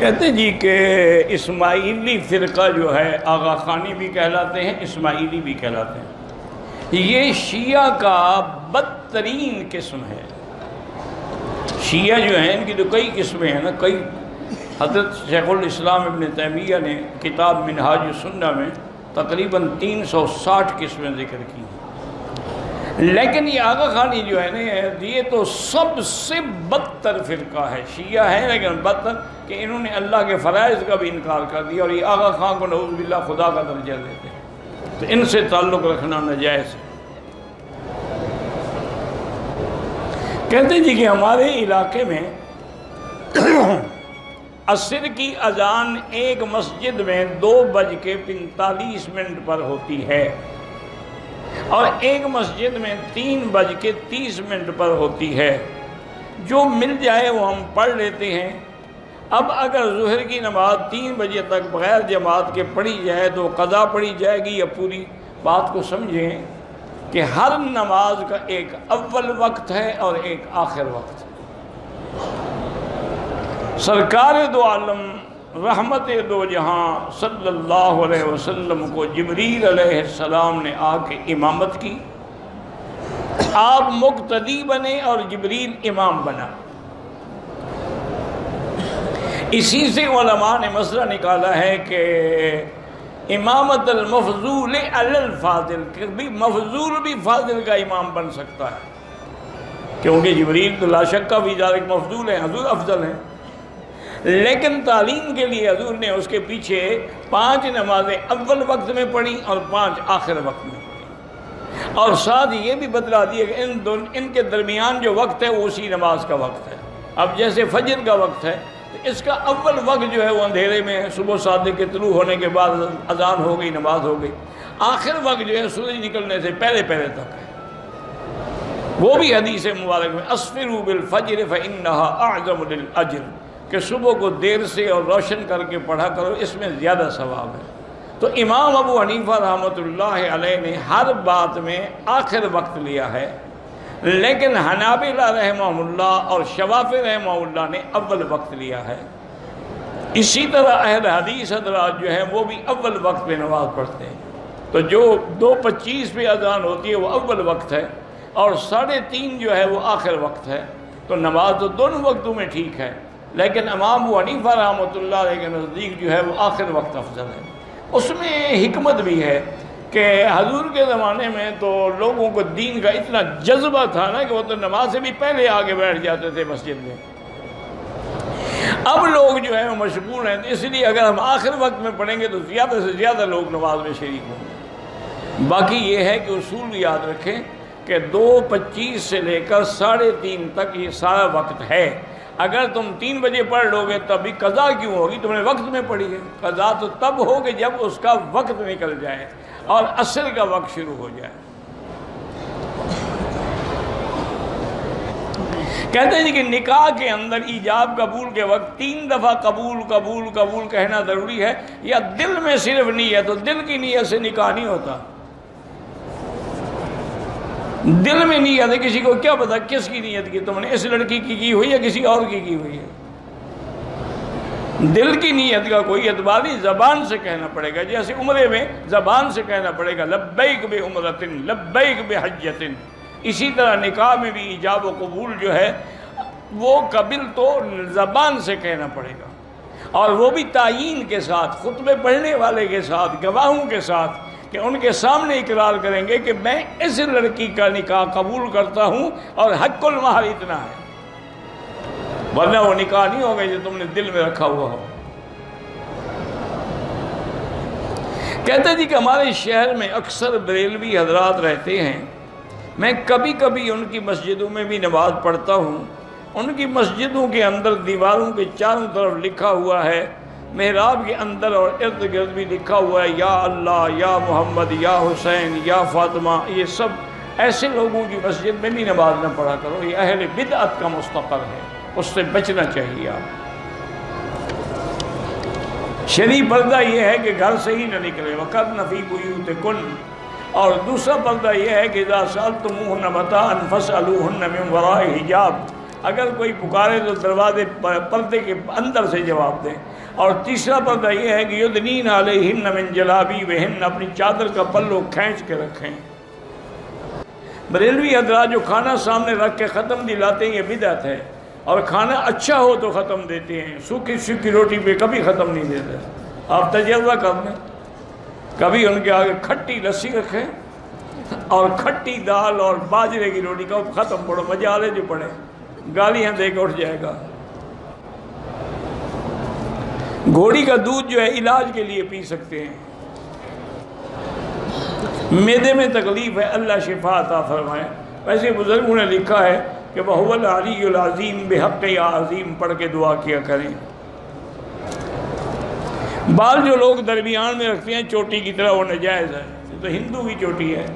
کہتے جی کہ اسماعیلی فرقہ جو ہے آغا خانی بھی کہلاتے ہیں، اسماعیلی بھی کہلاتے ہیں، یہ شیعہ کا بدترین قسم ہے۔ شیعہ جو ہیں ان کی تو کئی قسمیں ہیں نا، کئی حضرت شیخ الاسلام ابن تیمیہ نے کتاب منہاج السنہ میں تقریباً 360 قسمیں ذکر کی ہیں، لیکن یہ آغا خانی جو ہے نا یہ تو سب سے بدتر فرقہ ہے۔ شیعہ ہے لیکن بدتر کہ انہوں نے اللہ کے فرائض کا بھی انکار کر دیا، اور یہ آغا خان کو نعوذ باللہ خدا کا درجہ دیتے ہیں، تو ان سے تعلق رکھنا ناجائز ہے۔ کہتے جی کہ ہمارے علاقے میں عصر کی اذان ایک مسجد میں 2:45 پر ہوتی ہے، اور ایک مسجد میں 3:30 پر ہوتی ہے۔ جو مل جائے وہ ہم پڑھ لیتے ہیں۔ اب اگر ظہر کی نماز 3 بجے تک بغیر جماعت کے پڑھی جائے تو قضا پڑھی جائے گی یا پوری؟ بات کو سمجھیں کہ ہر نماز کا ایک اول وقت ہے اور ایک آخر وقت ہے۔ سرکار دو عالم رحمت دو جہاں صلی اللہ علیہ وسلم کو جبریل علیہ السلام نے آ کے امامت کی، آپ مقتدی بنے اور جبریل امام بنا۔ اسی سے علماء نے مسئلہ نکالا ہے کہ امامت المفضول علی الفاضل، کہ بھی مفضول بھی فاضل کا امام بن سکتا ہے، کیونکہ جبریل تو لا شک کا بھی ذالک مفضول ہے، حضور افضل ہیں، لیکن تعلیم کے لیے حضور نے اس کے پیچھے 5 نمازیں اول وقت میں پڑھی اور 5 آخر وقت میں پڑھی، اور ساتھ یہ بھی بتلا دیا کہ ان کے درمیان جو وقت ہے وہ اسی نماز کا وقت ہے۔ اب جیسے فجر کا وقت ہے تو اس کا اول وقت جو ہے وہ اندھیرے میں ہے، صبح صادق کے طلوع ہونے کے بعد اذان ہو گئی، نماز ہو گئی۔ آخر وقت جو ہے سورج نکلنے سے پہلے تک ہے، وہ بھی حدیث مبارک میں اسفروا بالفجر فإنها اعظم للأجر، کہ صبح کو دیر سے اور روشن کر کے پڑھا کرو، اس میں زیادہ ثواب ہے۔ تو امام ابو حنیفہ رحمۃ اللہ علیہ نے ہر بات میں آخر وقت لیا ہے، لیکن حنابلہ رحمہ اللہ اور شوافی رحمہ اللہ نے اول وقت لیا ہے۔ اسی طرح اہل حدیث حضرات جو ہیں وہ بھی اول وقت پہ نماز پڑھتے ہیں، تو جو 2:25 پہ اذان ہوتی ہے وہ اول وقت ہے، اور 3:30 جو ہے وہ آخر وقت ہے، تو نماز تو دونوں وقتوں میں ٹھیک ہے، لیکن امام ابو حنیفہ رحمۃ اللہ علیہ کے نزدیک جو ہے وہ آخر وقت افضل ہے۔ اس میں حکمت بھی ہے کہ حضور کے زمانے میں تو لوگوں کو دین کا اتنا جذبہ تھا نا کہ وہ تو نماز سے بھی پہلے آگے بیٹھ جاتے تھے مسجد میں۔ اب لوگ جو ہیں وہ مشغول ہیں، اس لیے اگر ہم آخر وقت میں پڑھیں گے تو زیادہ سے زیادہ لوگ نماز میں شریک ہوں گے۔ باقی یہ ہے کہ اصول یاد رکھیں کہ 2:25 سے لے کر 3:30 تک یہ سارا وقت ہے۔ اگر تم 3 بجے پڑھ لو گے تب بھی قضا کیوں ہوگی؟ تم نے وقت میں پڑھی ہے۔ قضا تو تب ہوگی جب اس کا وقت نکل جائے اور عصر کا وقت شروع ہو جائے۔ کہتے ہیں کہ نکاح کے اندر ایجاب قبول کے وقت 3 دفعہ قبول قبول قبول کہنا ضروری ہے، یا دل میں صرف نیت، تو دل کی نیت سے نکاح نہیں ہوتا۔ دل میں نیت ہے، کسی کو کیا پتا کس کی نیت کی تم نے، اس لڑکی کی ہوئی ہے کسی اور کی ہوئی ہے؟ دل کی نیت کا کوئی اعتبار نہیں، زبان سے کہنا پڑے گا، جیسے عمرے میں زبان سے کہنا پڑے گا لبیک بعمرۃ لبیک بحجۃ، اسی طرح نکاح میں بھی ایجاب و قبول جو ہے وہ قبل تو زبان سے کہنا پڑے گا، اور وہ بھی تعیین کے ساتھ، خطبے پڑھنے والے کے ساتھ، گواہوں کے ساتھ، کہ ان کے سامنے اقرار کریں گے کہ میں اس لڑکی کا نکاح قبول کرتا ہوں اور حق المہر اتنا ہے، ورنہ وہ نکاح نہیں ہوگا جو تم نے دل میں رکھا ہوا ہو۔ کہتے جی کہ ہمارے شہر میں اکثر بریلوی حضرات رہتے ہیں، میں کبھی کبھی ان کی مسجدوں میں بھی نماز پڑھتا ہوں۔ ان کی مسجدوں کے اندر دیواروں کے چاروں طرف لکھا ہوا ہے، محراب کے اندر اور ارد گرد بھی لکھا ہوا ہے، یا اللہ، یا محمد، یا حسین، یا فاطمہ۔ یہ سب ایسے لوگوں کی مسجد میں بھی نماز نہ پڑھا کرو، یہ اہل بدعت کا مستقر ہے، اس سے بچنا چاہیے آپ۔ شرعی پردہ یہ ہے کہ گھر سے ہی نہ نکلے، وَقَرْنَ فِي بُيُوتِكُنَّ، اور دوسرا پردہ یہ ہے کہ اِذَا سَأَلْتُمُوهُنَّ مَتَاعًا فَاسْأَلُوهُنَّ مِنْ وَرَاءِ حِجَابٍ، اگر کوئی پکارے تو دروازے پردے کے اندر سے جواب دیں۔ اور تیسرا پردہ یہ ہے کہ یدنین علیہن من جلابیبہن، اپنی چادر کا پلو کھینچ کے رکھیں۔ بریلوی حضرات جو کھانا سامنے رکھ کے ختم دلاتے ہیں یہ بدعت ہے، اور کھانا اچھا ہو تو ختم دیتے ہیں، سوکھی سوکھی روٹی پہ کبھی ختم نہیں دیتے۔ آپ تجربہ کر لیں، کبھی ان کے آگے کھٹی لسی رکھیں اور کھٹی دال اور باجرے کی روٹی کا ختم پڑھو، مجالے جو پڑھے گالیاں دے کے اٹھ جائے گا۔ گھوڑی کا دودھ جو ہے علاج کے لیے پی سکتے ہیں، معدے میں تکلیف ہے اللہ شفا عطا فرمائے۔ ویسے بزرگوں نے لکھا ہے کہ وَهُوَ الْعَلِيُّ الْعَظِيمُ بِحَقِّ یا عظیم پڑھ کے دعا کیا کریں۔ بال جو لوگ درمیان میں رکھتے ہیں چوٹی کی طرح وہ ناجائز ہے، تو ہندو کی چوٹی ہے،